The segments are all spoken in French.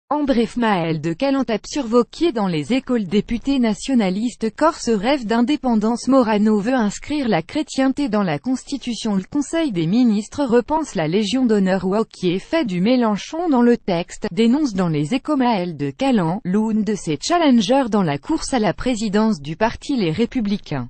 En bref, Maël de Calan tape sur Wauquiez dans les écoles. Député nationaliste corse rêve d'indépendance. Morano veut inscrire la chrétienté dans la Constitution. Le Conseil des ministres repense la Légion d'honneur. Wauquiez fait du Mélenchon dans le texte, dénonce dans les Échos. Maël de Calan, l'une de ses challengers dans la course à la présidence du parti Les Républicains.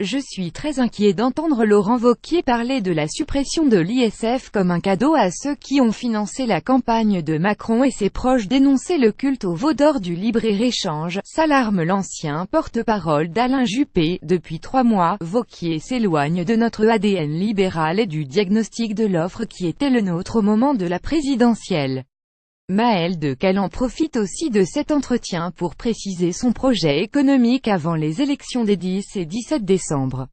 Je suis très inquiet d'entendre Laurent Wauquiez parler de la suppression de l'ISF comme un cadeau à ceux qui ont financé la campagne de Macron et ses proches. Dénoncer le culte au veau d'or du libre-échange, s'alarme l'ancien porte-parole d'Alain Juppé. Depuis 3 mois, Wauquiez s'éloigne de notre ADN libéral et du diagnostic de l'offre qui était le nôtre au moment de la présidentielle. Maël de Calan profite aussi de cet entretien pour préciser son projet économique avant les élections des 10 et 17 décembre.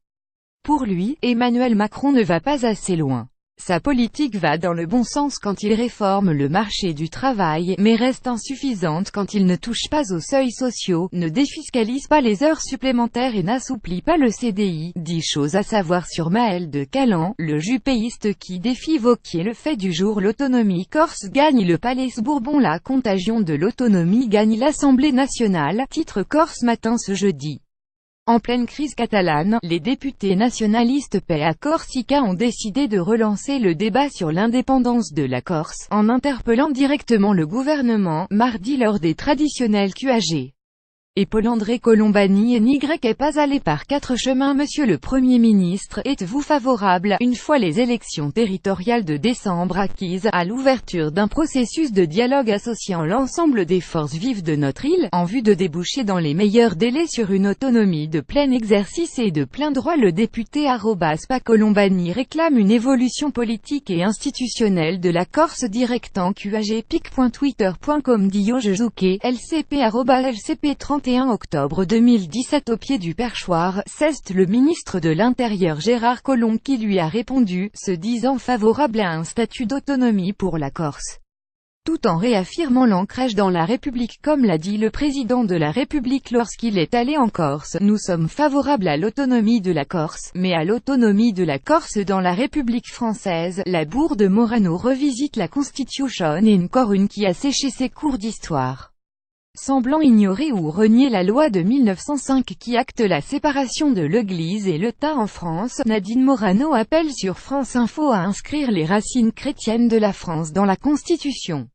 Pour lui, Emmanuel Macron ne va pas assez loin. Sa politique va dans le bon sens quand il réforme le marché du travail, mais reste insuffisante quand il ne touche pas aux seuils sociaux, ne défiscalise pas les heures supplémentaires et n'assouplit pas le CDI. 10 choses à savoir sur Maël de Calan, le juppéiste qui défie Wauquiez. Le fait du jour: l'autonomie corse gagne le Palais Bourbon, la contagion de l'autonomie gagne l'Assemblée nationale. Titre Corse Matin ce jeudi. En pleine crise catalane, les députés nationalistes Paix à Corsica ont décidé de relancer le débat sur l'indépendance de la Corse, en interpellant directement le gouvernement, mardi lors des traditionnels QAG. Et Paul-André Colombani n'y est pas allé par 4 chemins. Monsieur le Premier ministre, êtes-vous favorable, une fois les élections territoriales de décembre acquises, à l'ouverture d'un processus de dialogue associant l'ensemble des forces vives de notre île, en vue de déboucher dans les meilleurs délais sur une autonomie de plein exercice et de plein droit? Le député @Pa Colombani réclame une évolution politique et institutionnelle de la Corse. Direct en QAG. pic.twitter.com. Dioge Jouquet, LCP @LCP 31 octobre 2017. Au pied du perchoir, c'est le ministre de l'Intérieur Gérard Collomb qui lui a répondu, se disant favorable à un statut d'autonomie pour la Corse, tout en réaffirmant l'ancrage dans la République. Comme l'a dit le président de la République lorsqu'il est allé en Corse, nous sommes favorables à l'autonomie de la Corse, mais à l'autonomie de la Corse dans la République française. La bourre de Morano revisite la Constitution et encore une qui a séché ses cours d'histoire. Semblant ignorer ou renier la loi de 1905 qui acte la séparation de l'Église et l'État en France, Nadine Morano appelle sur France Info à inscrire les racines chrétiennes de la France dans la Constitution.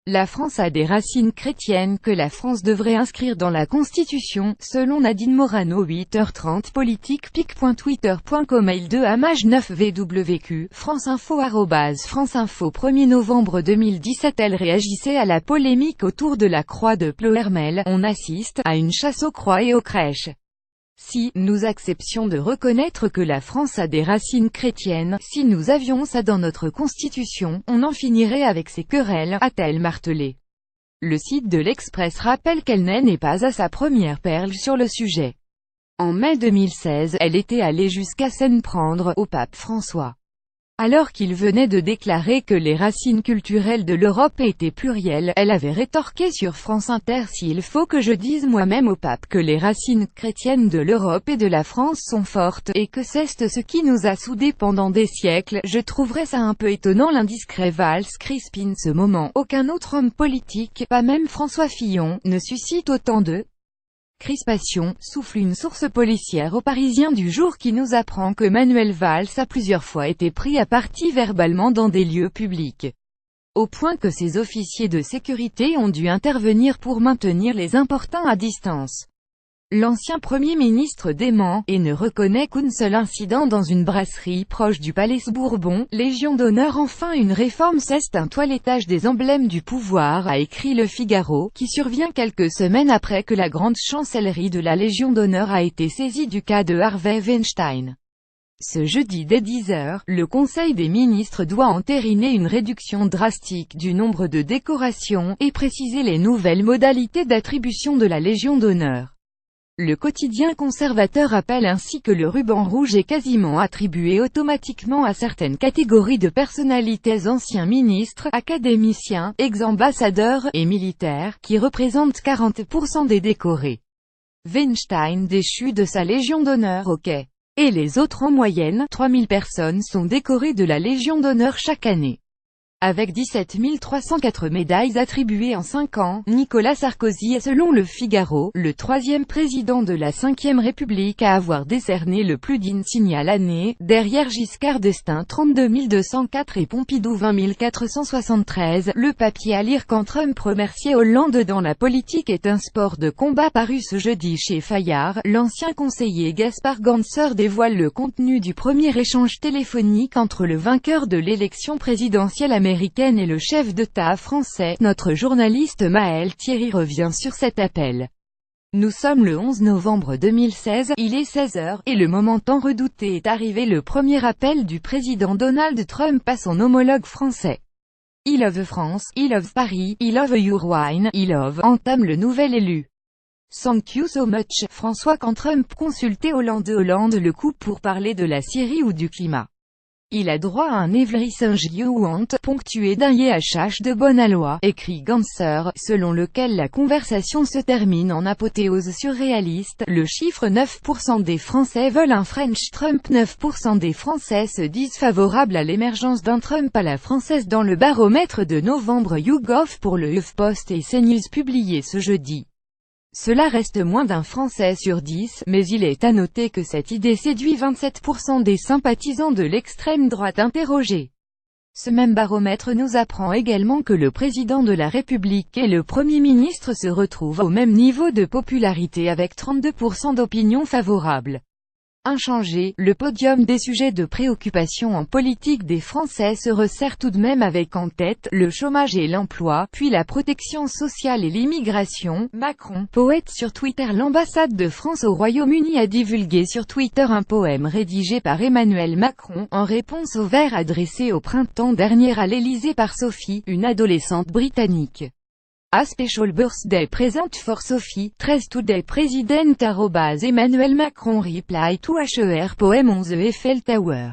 La France a des racines chrétiennes que la France devrait inscrire dans la Constitution, selon Nadine Morano. 8h30 Politique. pic.twitter.com. Mail de Amage 9VWQ, France Info @France Info. 1er novembre 2017. Elle réagissait à la polémique autour de la croix de Ploërmel. On assiste à une chasse aux croix et aux crèches. Si nous acceptions de reconnaître que la France a des racines chrétiennes, si nous avions ça dans notre constitution, on en finirait avec ces querelles, a-t-elle martelé. Le site de l'Express rappelle qu'elle n'est pas à sa première perle sur le sujet. En mai 2016, elle était allée jusqu'à s'en prendre au pape François. Alors qu'il venait de déclarer que les racines culturelles de l'Europe étaient plurielles, elle avait rétorqué sur France Inter: s'il faut que je dise moi-même au pape que les racines chrétiennes de l'Europe et de la France sont fortes, et que c'est ce qui nous a soudés pendant des siècles, je trouverais ça un peu étonnant. L'indiscret Valls-Crispin. Ce moment, aucun autre homme politique, pas même François Fillon, ne suscite autant de crispation, souffle une source policière au Parisien du jour qui nous apprend que Manuel Valls a plusieurs fois été pris à partie verbalement dans des lieux publics, au point que ses officiers de sécurité ont dû intervenir pour maintenir les importuns à distance. L'ancien Premier ministre dément, et ne reconnaît qu'un seul incident dans une brasserie proche du Palais Bourbon. Légion d'honneur. Enfin, une réforme, c'est un toilettage des emblèmes du pouvoir, a écrit Le Figaro, qui survient quelques semaines après que la grande chancellerie de la Légion d'honneur a été saisie du cas de Harvey Weinstein. Ce jeudi dès 10h, le Conseil des ministres doit entériner une réduction drastique du nombre de décorations, et préciser les nouvelles modalités d'attribution de la Légion d'honneur. Le quotidien conservateur rappelle ainsi que le ruban rouge est quasiment attribué automatiquement à certaines catégories de personnalités: anciens ministres, académiciens, ex-ambassadeurs, et militaires, qui représentent 40% des décorés. Weinstein déchu de sa Légion d'honneur. Ok. Et les autres? En moyenne, 3000 personnes sont décorées de la Légion d'honneur chaque année. Avec 17 304 médailles attribuées en 5 ans, Nicolas Sarkozy est selon Le Figaro, le troisième président de la Ve République à avoir décerné le plus d'insignes à l'année, derrière Giscard d'Estaing 32 204 et Pompidou 20 473. Le papier à lire quand Trump remerciait Hollande dans la politique est un sport de combat paru ce jeudi chez Fayard. L'ancien conseiller Gaspard Ganser dévoile le contenu du premier échange téléphonique entre le vainqueur de l'élection présidentielle américaine et le chef d'État français. Notre journaliste Maël Thierry revient sur cet appel. Nous sommes le 11 novembre 2016, il est 16h, et le moment tant redouté est arrivé. Le premier appel du président Donald Trump à son homologue français. I love France, I love Paris, I love your wine, I love, entame le nouvel élu. Thank you so much, François. Quand Trump consultait Hollande le coupe pour parler de la Syrie ou du climat. Il a droit à un everything you want, ponctué d'un YHH de bonne aloi, écrit Ganser, selon lequel la conversation se termine en apothéose surréaliste. Le chiffre 9% des Français veulent un French Trump. 9% des Français se disent favorables à l'émergence d'un Trump à la française dans le baromètre de novembre YouGov pour le HuffPost et CNews publié ce jeudi. Cela reste moins d'un Français sur 10, mais il est à noter que cette idée séduit 27% des sympathisants de l'extrême droite interrogés. Ce même baromètre nous apprend également que le président de la République et le Premier ministre se retrouvent au même niveau de popularité avec 32% d'opinions favorables. Inchangé, le podium des sujets de préoccupation en politique des Français se resserre tout de même avec en tête, le chômage et l'emploi, puis la protection sociale et l'immigration. Macron, poète sur Twitter. L'ambassade de France au Royaume-Uni a divulgué sur Twitter un poème rédigé par Emmanuel Macron, en réponse au vers adressé au printemps dernier à l'Élysée par Sophie, une adolescente britannique. A special birthday present for Sophie, 13 today president @Emmanuel Macron reply to HER poem on the Eiffel Tower.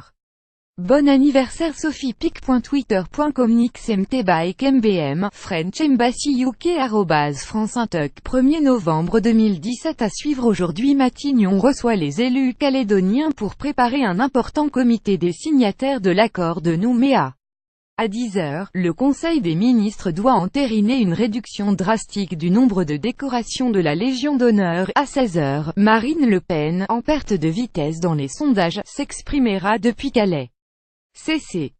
Bon anniversaire Sophie. pic.twitter.com Nixmt by KMBM, French Embassy UK @France Intuc 1er novembre 2017. À suivre aujourd'hui. Matignon reçoit les élus calédoniens pour préparer un important comité des signataires de l'accord de Nouméa. À 10h, le Conseil des ministres doit entériner une réduction drastique du nombre de décorations de la Légion d'honneur. À 16h, Marine Le Pen, en perte de vitesse dans les sondages, s'exprimera depuis Calais. CC.